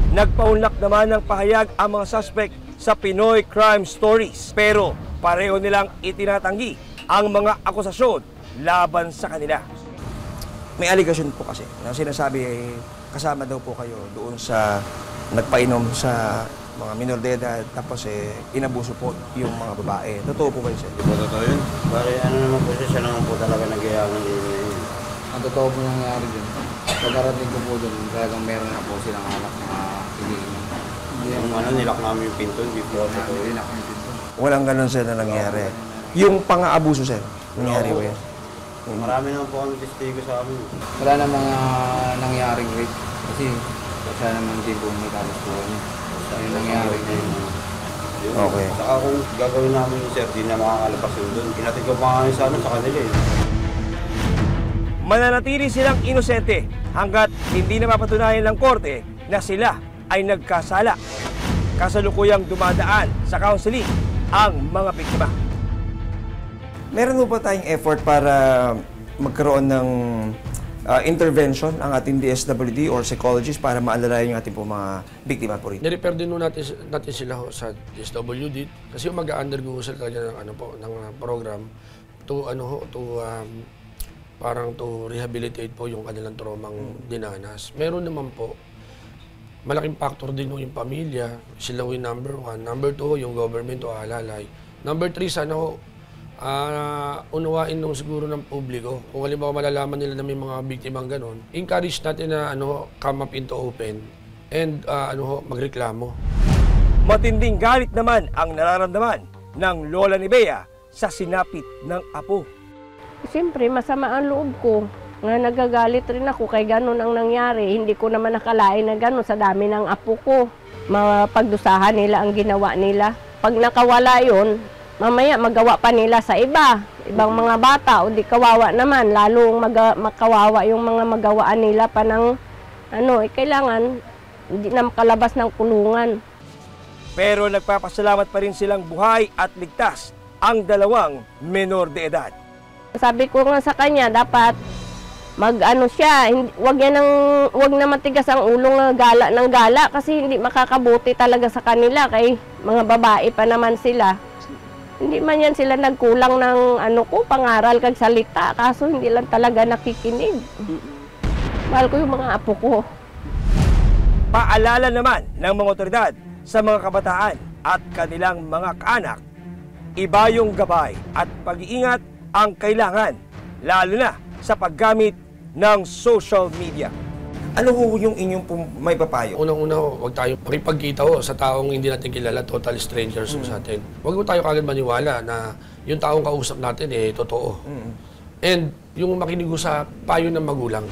Nagpaunlak naman ng pahayag ang mga suspect sa Pinoy Crime Stories. Pero pareho nilang itinatanggi ang mga akusasyon laban sa kanila. May allegation po kasi na sinasabi kasama daw po kayo doon sa nagpainom sa mga minor de edad tapos inabuso po yung mga babae. Totoo po ba yun, sir? Hindi po totoo yun. Bari ano naman po siya naman po talaga nag-iyaman din. Ang totoo po nangyari dun. Pagkarating ko po dun, talagang meron na po silang anak na iniinom. Yung ano, nilak namin yung pinto, hindi po totoo yun. Nilak yung pinto. Walang ganun, sir, na nangyari. Yung pang-aabuso, sir, nangyari po yan. Marami naman po kami testigo sa amin. Wala na mga nangyaring rape. Kasi siya naman din po may kagustuhan niya. Yung nangyari ngayon. Okay. Saka kung gagawin namin yung sir, di na makakalabas yun doon. Kinatid ko pa nga sa ano sa kanila eh. Mananatili silang inosente hanggat hindi na mapatunayan ng korte na sila ay nagkasala. Kasalukuyang dumadaan sa counseling ang mga biktima. Meron po ba tayong effort para magkaroon ng intervention ang ating DSWD or psychologist para maalalayan yung ating po mga biktima po rin? Nirepair din natin sila sa DSWD kasi mag-undergo sila talaga ng program to parang to rehabilitate po yung kanilang traumang dinanas. Meron naman po malaking factor din yung pamilya, sila yung number 1. Number 2, yung government o alalay. Number 3, sana unawain nung siguro ng publiko. Kung halimbawa malalaman nila na may mga biktimang ganon, encourage natin na come up into open and magreklamo. Matinding galit naman ang nararamdaman ng lola ni Bea sa sinapit ng apo. Siyempre, masama ang loob ko. Nga nagagalit rin ako kay ganun ang nangyari. Hindi ko naman nakalain na ganun sa dami ng apo ko. Mga pagdusahan nila ang ginawa nila. Pag nakawala yun, mamaya magawa pa nila sa ibang mga bata. O di kawawa naman, lalong makawawa yung mga magawaan nila pa ng kailangan hindi na makalabas ng kulungan. Pero nagpapasalamat pa rin silang buhay at ligtas ang dalawang menor de edad. Sabi ko nga sa kanya, dapat wag na matigas ang ulong ng gala kasi hindi makakabuti talaga sa kanila kay mga babae pa naman sila. Hindi man yan sila nagkulang ng pangaral kag salita kaso hindi lang talaga nakikinig. Mahal ko yung mga apo ko. Paalala naman ng mga otoridad sa mga kabataan at kanilang mga kaanak, iba yung gabay at pag-iingat ang kailangan, lalo na sa paggamit ng social media. Ano ho yung inyong may papayo? Unang-una, huwag tayo makipagkita sa taong hindi natin kilala, total strangers sa atin. Huwag mo tayo kagad maniwala na yung taong kausap natin totoo. And yung makinig sa payo ng magulang.